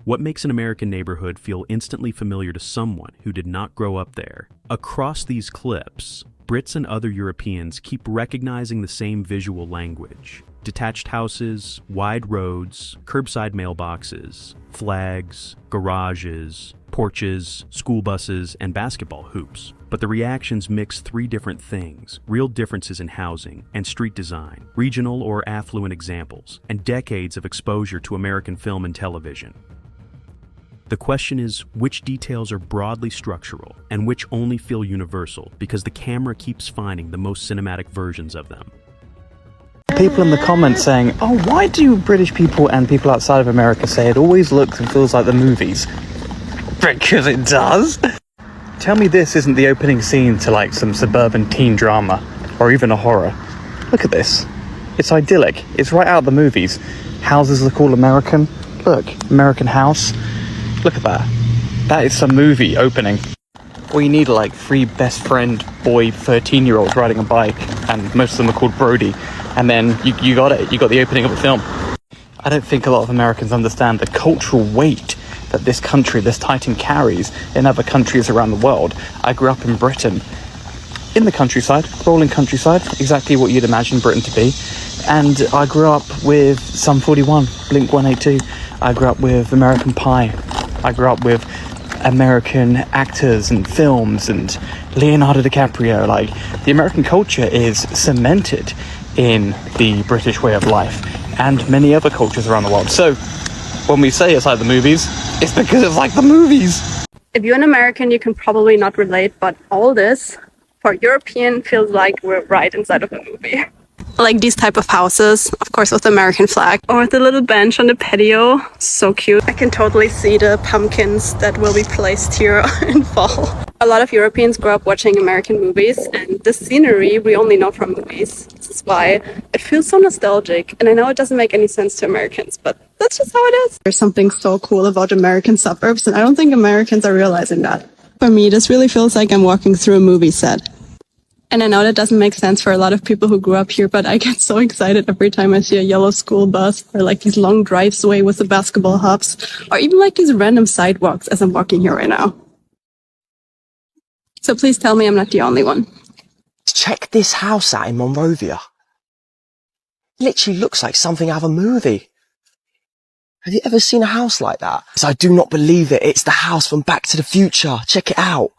What makes an American neighborhood feel instantly familiar to someone who did not grow up there? Across these clips, Brits and other Europeans keep recognizing the same visual language. Detached houses, wide roads, curbside mailboxes, flags, garages, porches, school buses, and basketball hoops. But the reactions mix three different things: real differences in housing and street design, regional or affluent examples, and decades of exposure to American film and television. The question is, which details are broadly structural and which only feel universal because the camera keeps finding the most cinematic versions of them? People in the comments saying, oh, why do British people and people outside of America say it always looks and feels like the movies? Because it does. Tell me this isn't the opening scene to like some suburban teen drama or even a horror. Look at this. It's idyllic. It's right out of the movies. Houses look all American. Look, American house. Look at that. That is some movie opening. All you need are like three best friend boy 13-year-olds riding a bike, and most of them are called Brody. And then you got it. You got the opening of a film. I don't think a lot of Americans understand the cultural weight that this country, this titan, carries in other countries around the world. I grew up in Britain, in the countryside, rolling countryside, exactly what you'd imagine Britain to be. And I grew up with Sum 41, Blink 182. I grew up with American Pie. I grew up with American actors and films and Leonardo DiCaprio. Like, the American culture is cemented in the British way of life and many other cultures around the world. So when we say it's like the movies, it's because it's like the movies. If you're an American, you can probably not relate, but all this for European feels like we're right inside of a movie. Like these type of houses, of course with the American flag, or the little bench on the patio. So cute. I can totally see the pumpkins that will be placed here in fall. A lot of Europeans grow up watching American movies, and the scenery we only know from movies. This is why it feels so nostalgic. And I know it doesn't make any sense to Americans, but that's just how it is. There's something so cool about American suburbs, and I don't think Americans are realizing that. For me, this really feels like I'm walking through a movie set. And I know that doesn't make sense for a lot of people who grew up here, but I get so excited every time I see a yellow school bus, or like these long drives away with the basketball hubs, or even like these random sidewalks as I'm walking here right now. So please tell me I'm not the only one. Check this house out in Monrovia. Literally looks like something out of a movie. Have you ever seen a house like that? So I do not believe it. It's the house from Back to the Future. Check it out.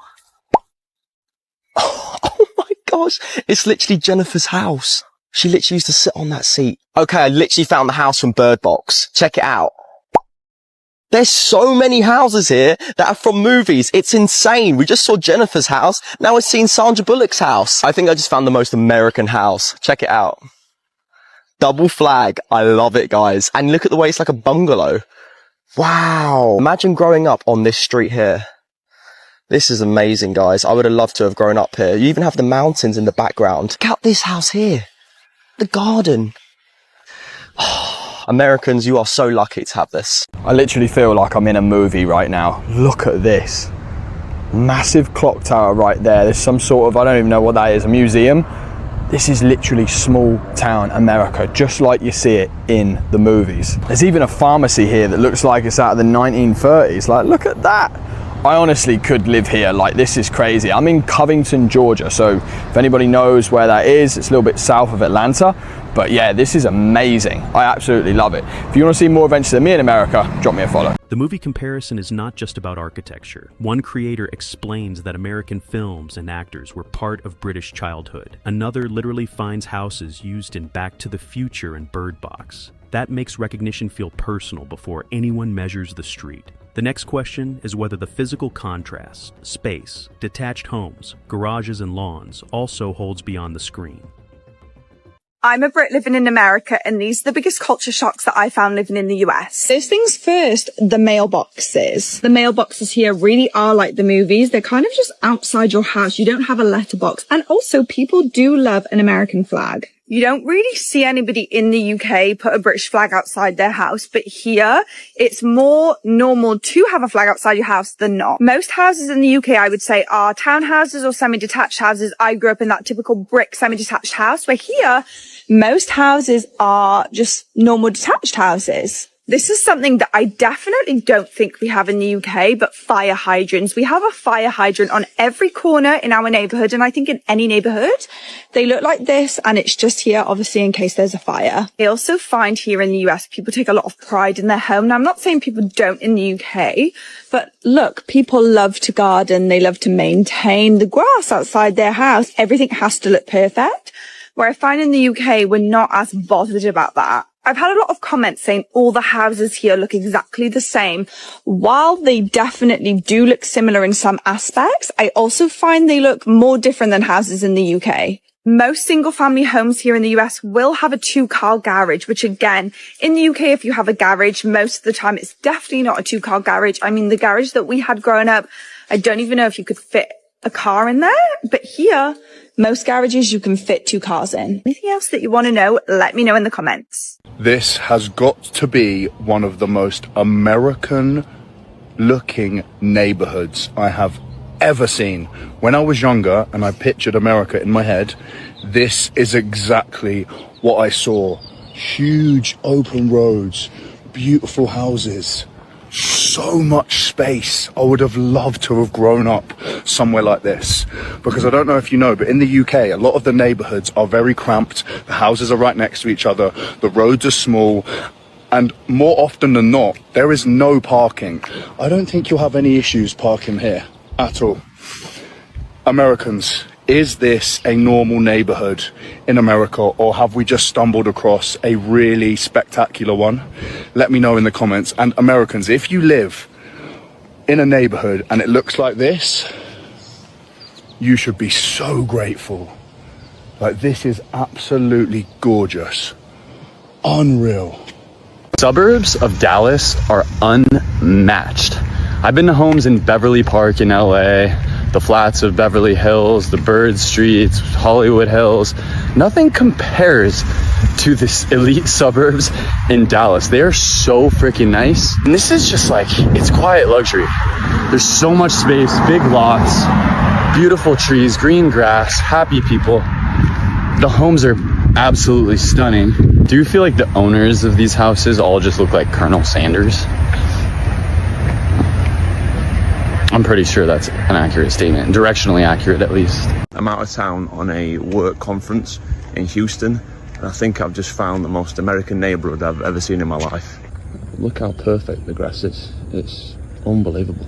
Oh my gosh. It's literally Jennifer's house. She literally used to sit on that seat. Okay, I literally found the house from Bird Box. Check it out. There's so many houses here that are from movies. It's insane. We just saw Jennifer's house. Now we're seeing Sandra Bullock's house. I think I just found the most American house. Check it out. Double flag. I love it, guys. And look at the way it's like a bungalow. Wow. Imagine growing up on this street here. This is amazing, guys. I would have loved to have grown up here. You even have the mountains in the background. Check out this house here. The garden. Americans, you are so lucky to have this. I literally feel like I'm in a movie right now. Look at this. Massive clock tower right there. There's some sort of, I don't even know what that is, a museum. This is literally small town America, just like you see it in the movies. There's even a pharmacy here that looks like it's out of the 1930s. Like, look at that. I honestly could live here. Like, this is crazy. I'm in Covington, Georgia. So if anybody knows where that is, it's a little bit south of Atlanta. But yeah, this is amazing. I absolutely love it. If you want to see more adventures than me in America, drop me a follow. The movie comparison is not just about architecture. One creator explains that American films and actors were part of British childhood. Another literally finds houses used in Back to the Future and Bird Box. That makes recognition feel personal before anyone measures the street. The next question is whether the physical contrast, space, detached homes, garages, and lawns also holds beyond the screen. I'm a Brit living in America, and these are the biggest culture shocks that I found living in the US. First things first, the mailboxes. The mailboxes here really are like the movies. They're kind of just outside your house. You don't have a letterbox. And also, people do love an American flag. You don't really see anybody in the UK put a British flag outside their house, but here it's more normal to have a flag outside your house than not. Most houses in the UK, I would say, are townhouses or semi-detached houses. I grew up in that typical brick semi-detached house, where here most houses are just normal detached houses. This is something that I definitely don't think we have in the UK, but fire hydrants. We have a fire hydrant on every corner in our neighborhood, and I think in any neighborhood. They look like this, and it's just here, obviously, in case there's a fire. I also find here in the US, people take a lot of pride in their home. Now, I'm not saying people don't in the UK, but look, people love to garden. They love to maintain the grass outside their house. Everything has to look perfect. Where I find in the UK, we're not as bothered about that. I've had a lot of comments saying all the houses here look exactly the same. While they definitely do look similar in some aspects, I also find they look more different than houses in the UK. Most single family homes here in the US will have a 2-car garage, which again, in the UK, if you have a garage, most of the time it's definitely not a 2-car garage. I mean, the garage that we had growing up, I don't even know if you could fit a car in there, but here, most garages you can fit 2 cars in. Anything else that you want to know, let me know in the comments. This has got to be one of the most American looking neighborhoods I have ever seen. When I was younger and I pictured America in my head, this is exactly what I saw. Huge open roads, beautiful houses, so much space. I would have loved to have grown up somewhere like this, because I don't know if you know, but in the UK, a lot of the neighborhoods are very cramped. The houses are right next to each other. The roads are small. And more often than not, there is no parking. I don't think you'll have any issues parking here at all. Americans, is this a normal neighborhood in America, or have we just stumbled across a really spectacular one? Let me know in the comments. And Americans, if you live in a neighborhood and it looks like this, you should be so grateful. Like, this is absolutely gorgeous. Unreal. Suburbs of Dallas are unmatched. I've been to homes in Beverly Park in LA, the flats of Beverly Hills, the Bird Streets, Hollywood Hills. Nothing compares to this elite suburbs in Dallas. They are so freaking nice. And this is just like, it's quiet luxury. There's so much space, big lots, beautiful trees, green grass, happy people. The homes are absolutely stunning. Do you feel like the owners of these houses all just look like Colonel Sanders? I'm pretty sure that's an accurate statement, directionally accurate at least. I'm out of town on a work conference in Houston, and I think I've just found the most American neighborhood I've ever seen in my life. Look how perfect the grass is. It's unbelievable.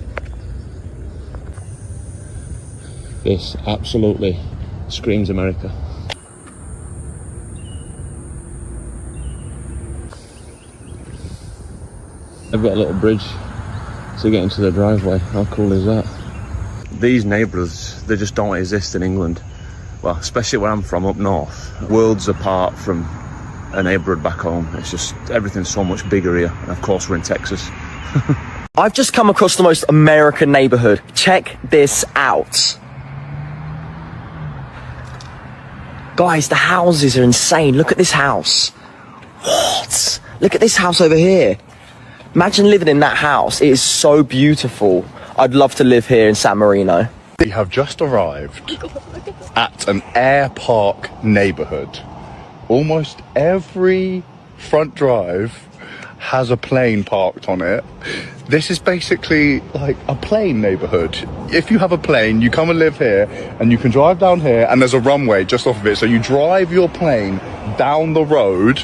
This absolutely screams America. I've got a little bridge to get into the driveway. How cool is that? These neighbourhoods, they just don't exist in England. Well, especially where I'm from, up north. Worlds apart from a neighbourhood back home. It's just, everything's so much bigger here. And of course, we're in Texas. I've just come across the most American neighborhood. Check this out. Guys, the houses are insane. Look at this house. What? Look at this house over here. Imagine living in that house. It is so beautiful. I'd love to live here in San Marino. We have just arrived at an air park neighborhood. Almost every front drive has a plane parked on it. This is basically like a plane neighborhood. If you have a plane, you come and live here, and you can drive down here, and there's a runway just off of it. So you drive your plane down the road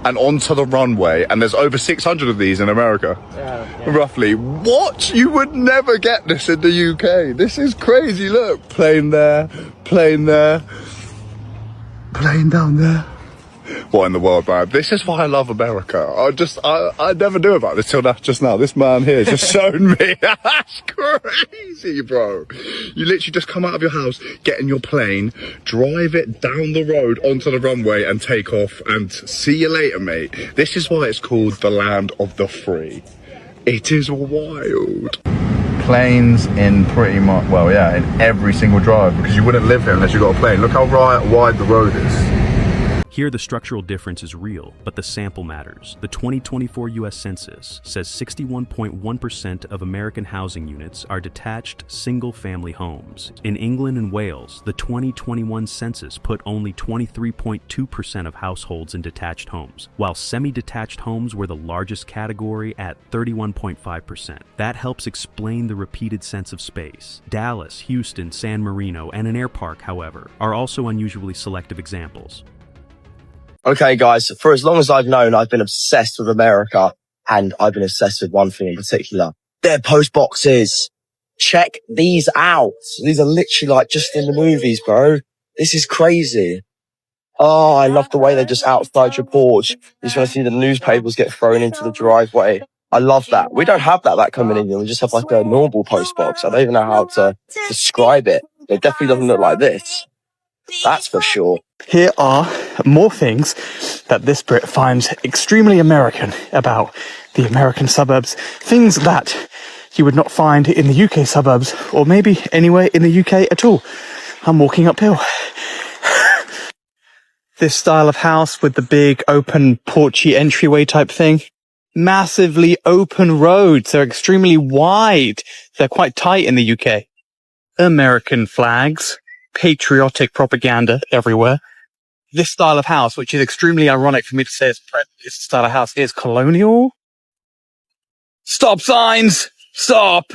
and onto the runway, and there's over 600 of these in America, roughly. What? You would never get this in the UK. This is crazy. Look, plane there, plane there, plane down there. What in the world, man? This is why I love America. I never knew about this till just now. This man here just shown me. That's crazy, bro. You literally just come out of your house, get in your plane, drive it down the road onto the runway and take off, and see you later, mate. This is why it's called the land of the free. It is wild. Planes in pretty much, well, yeah, in every single drive, because you wouldn't live here unless you got a plane. Look how wide the road is. Here, the structural difference is real, but the sample matters. The 2024 U.S. Census says 61.1% of American housing units are detached, single-family homes. In England and Wales, the 2021 census put only 23.2% of households in detached homes, while semi-detached homes were the largest category at 31.5%. That helps explain the repeated sense of space. Dallas, Houston, San Marino, and an air park, however, are also unusually selective examples. Okay, guys, for as long as I've known, I've been obsessed with America, and I've been obsessed with one thing in particular. Their post boxes. Check these out. These are literally like just in the movies, bro. This is crazy. Oh, I love the way they're just outside your porch. You just want to see the newspapers get thrown into the driveway. I love that. We don't have that coming in here. We just have like a normal post box. I don't even know how to describe it. It definitely doesn't look like this. That's for sure. Here are more things that this Brit finds extremely American about the American suburbs. Things that you would not find in the UK suburbs, or maybe anywhere in the UK at all. I'm walking uphill. This style of house with the big open porchy entryway type thing. Massively open roads. They're extremely wide. They're quite tight in the UK. American flags. Patriotic propaganda everywhere. This style of house, which is extremely ironic for me to say this style of house is colonial. Stop signs! Stop!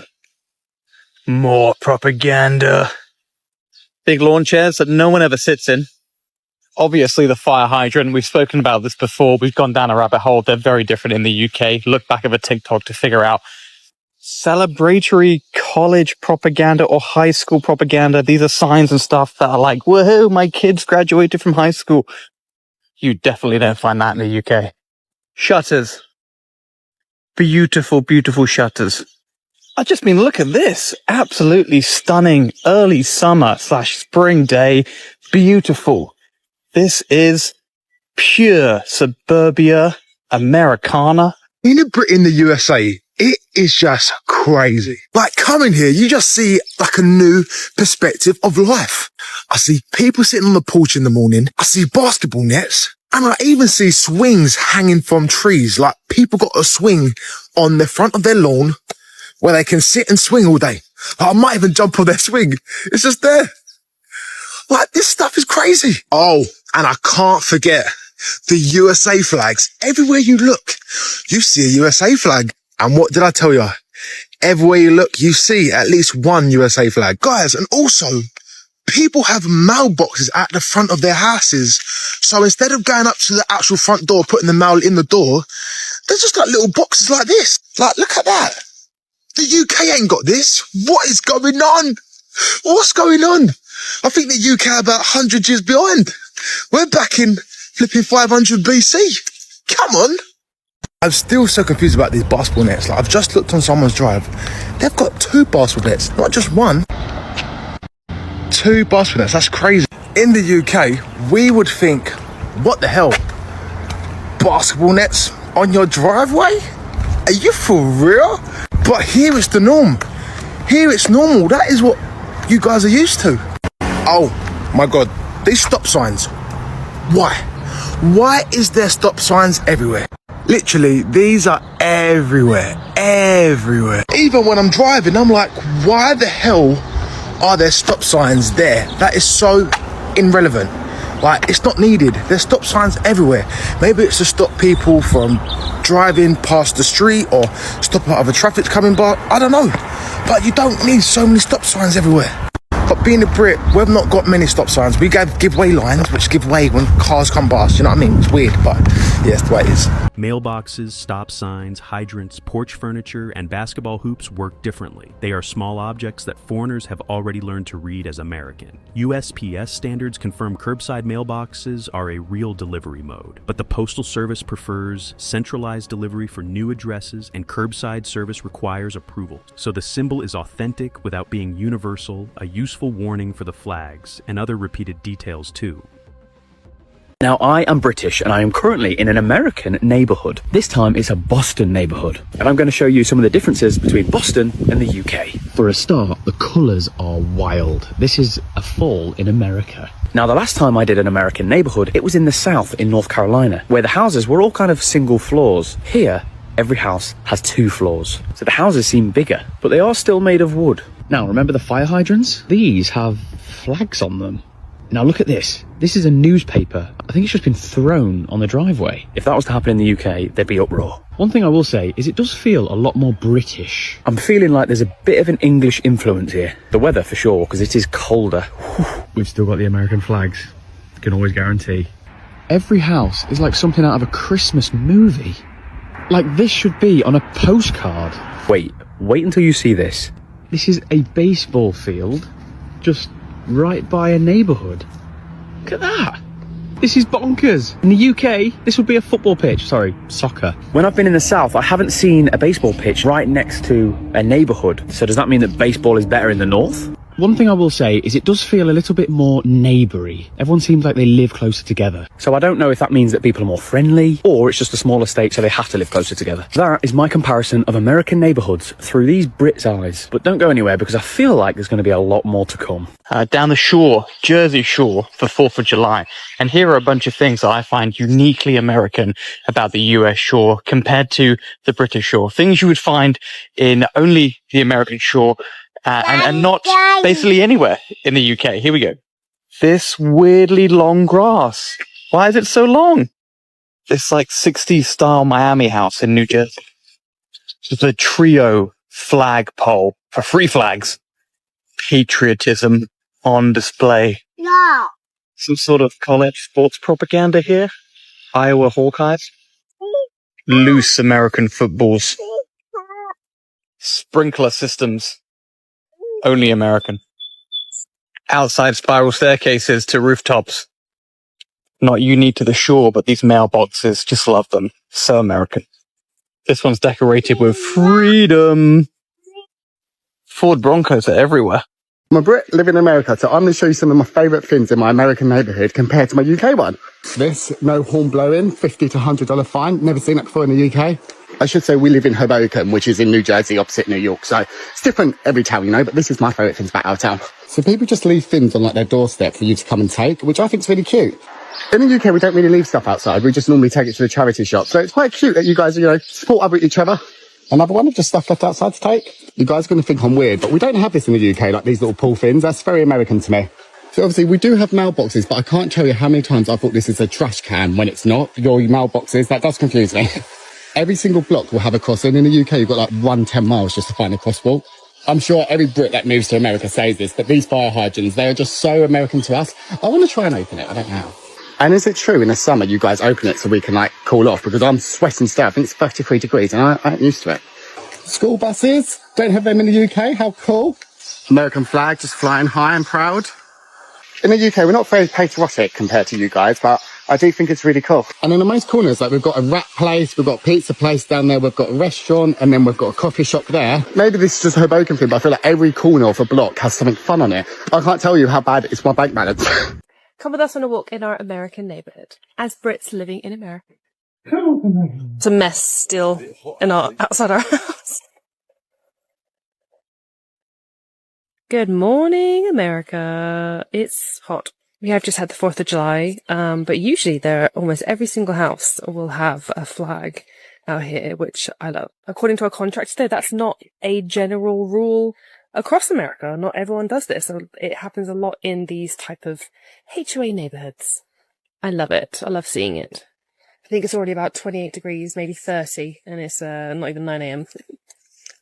More propaganda. Big lawn chairs that no one ever sits in. Obviously the fire hydrant, we've spoken about this before, we've gone down a rabbit hole, they're very different in the UK. Look back at a TikTok to figure out. Celebratory college propaganda or high school propaganda. These are signs and stuff that are like, woohoo, my kids graduated from high school. You definitely don't find that in the UK. Shutters. Beautiful, beautiful shutters. I just mean, look at this. Absolutely stunning early summer / spring day. Beautiful. This is pure suburbia Americana. In the USA, it is just crazy. Like coming here, you just see like a new perspective of life. I see people sitting on the porch in the morning. I see basketball nets. And I even see swings hanging from trees. Like people got a swing on the front of their lawn where they can sit and swing all day. Like, I might even jump on their swing. It's just there. Like this stuff is crazy. Oh, and I can't forget the USA flags. Everywhere you look, you see a USA flag. And what did I tell you? Everywhere you look, you see at least one USA flag. Guys, and also, people have mailboxes at the front of their houses. So instead of going up to the actual front door, putting the mail in the door, they're just like little boxes like this. Like, look at that. The UK ain't got this. What is going on? What's going on? I think the UK are about 100 years behind. We're back in flipping 500 BC. Come on. I'm still so confused about these basketball nets. Like, I've just looked on someone's drive. They've got 2 basketball nets, not just 1. 2 basketball nets, that's crazy. In the UK, we would think, what the hell? Basketball nets on your driveway? Are you for real? But here it's the norm. Here it's normal. That is what you guys are used to. Oh my God, these stop signs. Why? Why is there stop signs everywhere? Literally, these are everywhere, everywhere. Even when I'm driving, I'm like, why the hell are there stop signs there? That is so irrelevant. Like, it's not needed. There's stop signs everywhere. Maybe it's to stop people from driving past the street or stopping other traffic's coming by. I don't know. But you don't need so many stop signs everywhere. But being a Brit, we've not got many stop signs. We give way lines, which give way when cars come past. You know what I mean? It's weird, but yeah, it's the way it is. Mailboxes, stop signs, hydrants, porch furniture, and basketball hoops work differently. They are small objects that foreigners have already learned to read as American. USPS standards confirm curbside mailboxes are a real delivery mode, but the Postal Service prefers centralized delivery for new addresses, and curbside service requires approval. So the symbol is authentic without being universal, a useful warning for the flags, and other repeated details too. Now, I am British and I am currently in an American neighbourhood. This time it's a Boston neighbourhood. And I'm going to show you some of the differences between Boston and the UK. For a start, the colours are wild. This is a fall in America. Now, the last time I did an American neighbourhood, it was in the South, in North Carolina, where the houses were all kind of single floors. Here, every house has 2 floors. So the houses seem bigger, but they are still made of wood. Now, remember the fire hydrants? These have flags on them. Now look at this. This is a newspaper. I think it's just been thrown on the driveway. If that was to happen in the UK, there'd be uproar. One thing I will say is it does feel a lot more British. I'm feeling like there's a bit of an English influence here. The weather for sure, because it is colder. We've still got the American flags. Can always guarantee. Every house is like something out of a Christmas movie. Like this should be on a postcard. Wait until you see this. This is a baseball field, just right by a neighbourhood. Look at that. This is bonkers. In the UK, this would be a football pitch. Sorry, soccer. When I've been in the South, I haven't seen a baseball pitch right next to a neighbourhood. So does that mean that baseball is better in the North? One thing I will say is it does feel a little bit more neighboury. Everyone seems like they live closer together. So I don't know if that means that people are more friendly, or it's just a smaller state so they have to live closer together. That is my comparison of American neighbourhoods through these Brits' eyes. But don't go anywhere because I feel like there's going to be a lot more to come. Down the shore, Jersey Shore, for 4th of July. And here are a bunch of things that I find uniquely American about the US shore compared to the British shore. Things you would find in only the American shore, and not basically anywhere in the UK. Here we go. This weirdly long grass. Why is it so long? This like 60s style Miami house in New Jersey. It's a trio flagpole for 3 flags. Patriotism on display. Yeah. Some sort of college sports propaganda here. Iowa Hawkeyes. Loose American footballs. Sprinkler systems. Only American. Outside spiral staircases to rooftops. Not unique to the shore, but these mailboxes, just love them. So American. This one's decorated with freedom. Ford Broncos are everywhere. I'm a Brit living in America, so I'm going to show you some of my favourite things in my American neighbourhood compared to my UK one. This, no horn blowing, $50 to $100 fine. Never seen that before in the UK. I should say we live in Hoboken, which is in New Jersey, opposite New York. So it's different every town, you know, but this is my favourite things about our town. So people just leave things on like their doorstep for you to come and take, which I think is really cute. In the UK, we don't really leave stuff outside. We just normally take it to the charity shop. So it's quite cute that you guys, you know, support each other. Another one of just stuff left outside to take. You guys are going to think I'm weird, but we don't have this in the UK, like these little pull fins. That's very American to me. So obviously we do have mailboxes, but I can't tell you how many times I thought this is a trash can when it's not. Your mailboxes, that does confuse me. Every single block will have a crossing. In the UK, you've got like 110 miles just to find a crosswalk. I'm sure every Brit that moves to America says this, but these fire hydrants, they are just so American to us. I want to try and open it. I don't know. And is it true in the summer you guys open it so we can like cool off? Because I'm sweating still. I think it's 33 degrees and I ain't used to it. School buses, don't have them in the UK. How cool. American flag just flying high and proud. In the UK, we're not very patriotic compared to you guys, but I do think it's really cool. And in the most corners, like we've got a wrap place, we've got a pizza place down there, we've got a restaurant, and then we've got a coffee shop there. Maybe this is just a Hoboken thing, but I feel like every corner of a block has something fun on it. I can't tell you how bad it is for my bank balance. Come with us on a walk in our American neighbourhood as Brits living in America. It's a mess still outside our house. Good morning, America. It's hot. We have just had the 4th of July, but usually almost every single house will have a flag out here, which I love. According to our contract today, that's not a general rule across America. Not everyone does this. So it happens a lot in these type of HOA neighborhoods. I love it. I love seeing it. I think it's already about 28 degrees, maybe 30, and it's not even 9 a.m.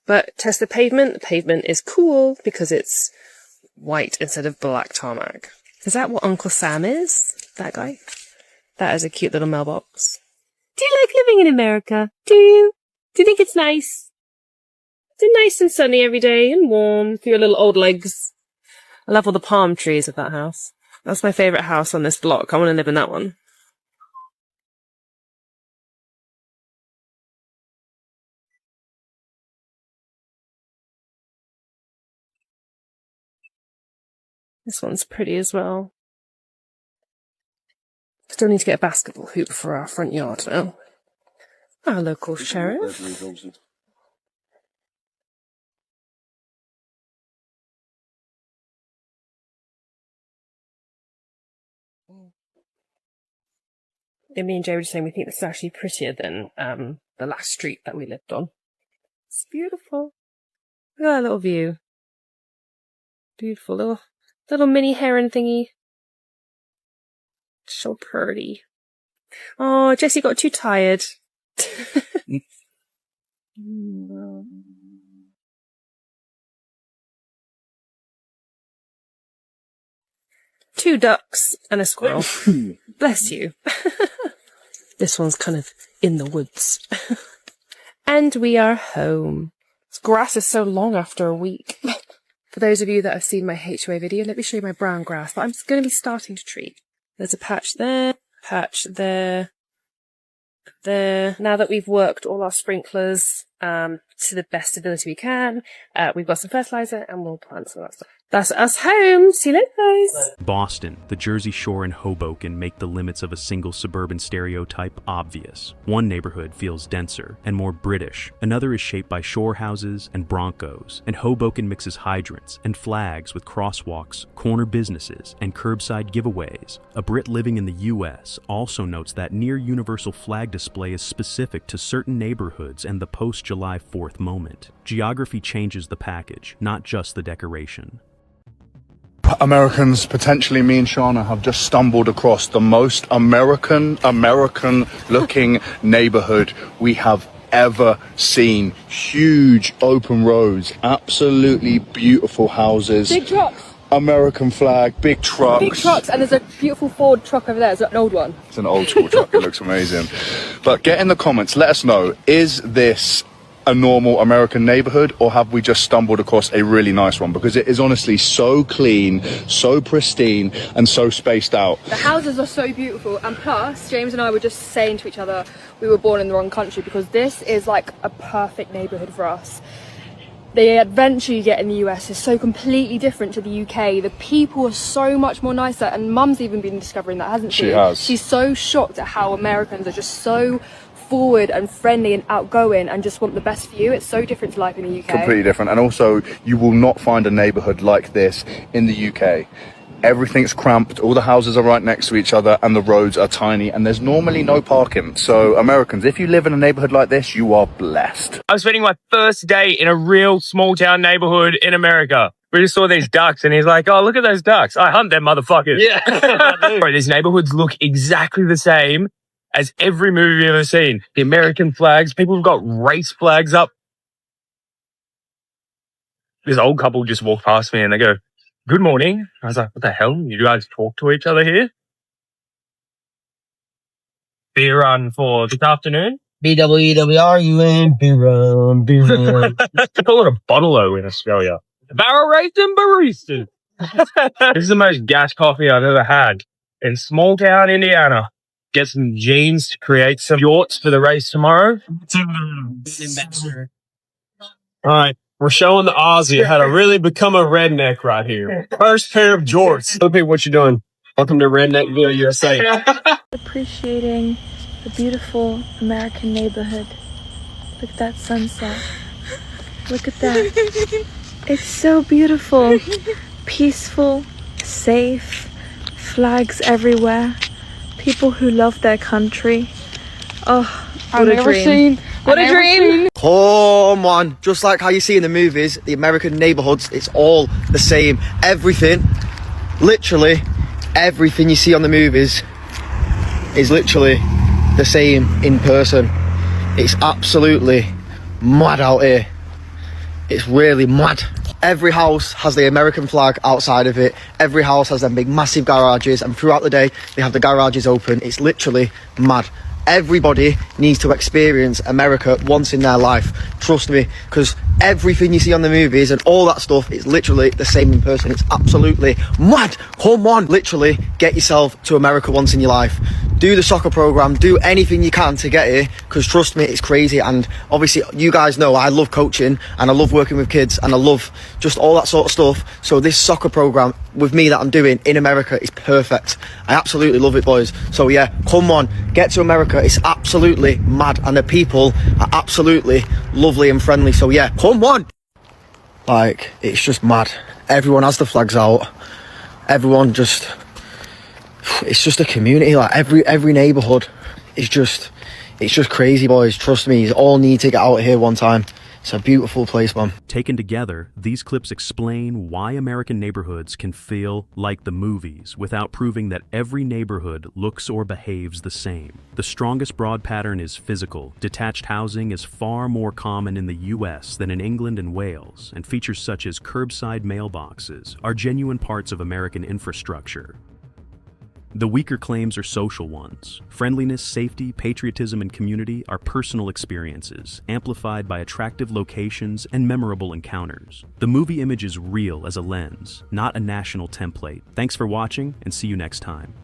But test the pavement. The pavement is cool because it's white instead of black tarmac. Is that what Uncle Sam is? That guy? That is a cute little mailbox. Do you like living in America? Do you? Do you think it's nice? Is it nice and sunny every day and warm for your little old legs? I love all the palm trees of that house. That's my favourite house on this block. I want to live in that one. This one's pretty as well. Still need to get a basketball hoop for our front yard now. Our local sheriff. And me and Jay were just saying we think this is actually prettier than the last street that we lived on. It's beautiful. Look at that little view. Beautiful little mini heron thingy. So pretty. Oh, Jessie got too tired. Two ducks and a squirrel. Bless you. This one's kind of in the woods. And we are home. This grass is so long after a week. For those of you that have seen my HOA video, let me show you my brown grass that I'm going to be starting to treat. There's a patch there, there. Now that we've worked all our sprinklers to the best ability we can, we've got some fertilizer and we'll plant some of that stuff. That's us home. See you later, guys. Boston, the Jersey Shore, and Hoboken make the limits of a single suburban stereotype obvious. One neighborhood feels denser and more British. Another is shaped by shore houses and Broncos. And Hoboken mixes hydrants and flags with crosswalks, corner businesses, and curbside giveaways. A Brit living in the US also notes that near-universal flag display is specific to certain neighborhoods and the post-July 4th moment. Geography changes the package, not just the decoration. Americans, potentially me and Shana, have just stumbled across the most American looking neighborhood we have ever seen. Huge open roads, absolutely beautiful houses. Big trucks. American flag, big trucks. Big trucks, and there's a beautiful Ford truck over there. Is that an old one? It's an old school truck, it looks amazing. But get in the comments, let us know, is this a normal American neighborhood, or have we just stumbled across a really nice one? Because it is honestly so clean, so pristine, and so spaced out. The houses are so beautiful, and plus James and I were just saying to each other we were born in the wrong country, because this is like a perfect neighborhood for us. The adventure you get in the US is so completely different to the UK. The people are so much more nicer, and Mum's even been discovering that, hasn't she? She has. She's so shocked at how Americans are just so forward and friendly and outgoing and just want the best for you. It's so different to life in the UK. Completely different. And also, you will not find a neighborhood like this in the UK. Everything's cramped, all the houses are right next to each other, and the roads are tiny, and there's normally no parking. So Americans, if you live in a neighborhood like this, you are blessed. I was spending my first day in a real small town neighborhood in America. We just saw these ducks, and he's like, oh, look at those ducks. I hunt them motherfuckers. Yeah. Bro, these neighborhoods look exactly the same as every movie you've ever seen. The American flags, people have got race flags up. This old couple just walked past me and they go, good morning. I was like, what the hell? You guys talk to each other here? Beer run for this afternoon? BWEWRUN, beer run, beer run. They call it a bottle-o in Australia. Barrel raised and baristas. This is the most gas coffee I've ever had in small town Indiana. Get some jeans to create some jorts for the race tomorrow. All right, we're showing the Aussie how to really become a redneck right here. First pair of jorts. Tell people what you're doing. Welcome to Redneck Video USA. Appreciating the beautiful American neighborhood. Look at that sunset. Look at that. It's so beautiful. Peaceful, safe, flags everywhere. People who love their country. Oh, what a dream. What a dream. Come on, just like how you see in the movies, the American neighborhoods, it's all the same. Everything, literally everything you see on the movies is literally the same in person. It's absolutely mad out here. It's really mad. Every house has the American flag outside of it. Every house has them big massive garages, and throughout the day they have the garages open. It's literally mad. Everybody needs to experience America once in their life. Trust me, because everything you see on the movies and all that stuff is literally the same in person. It's absolutely mad. Come on, literally get yourself to America once in your life. Do the soccer program, do anything you can to get here, because trust me, it's crazy. And obviously you guys know I love coaching and I love working with kids and I love just all that sort of stuff. So this soccer program with me that I'm doing in America is perfect. I absolutely love it, boys. So yeah, come on, get to America. It's absolutely mad, and the people are absolutely lovely and friendly. So yeah, come on. Like, it's just mad. Everyone has the flags out. Everyone just, it's just a community. Like every neighborhood it's just crazy, boys. Trust me, you all need to get out here one time. It's a beautiful place, man. Taken together, these clips explain why American neighborhoods can feel like the movies without proving that every neighborhood looks or behaves the same. The strongest broad pattern is physical. Detached housing is far more common in the US than in England and Wales, and features such as curbside mailboxes are genuine parts of American infrastructure. The weaker claims are social ones. Friendliness, safety, patriotism, and community are personal experiences, amplified by attractive locations and memorable encounters. The movie image is real as a lens, not a national template. Thanks for watching, and see you next time.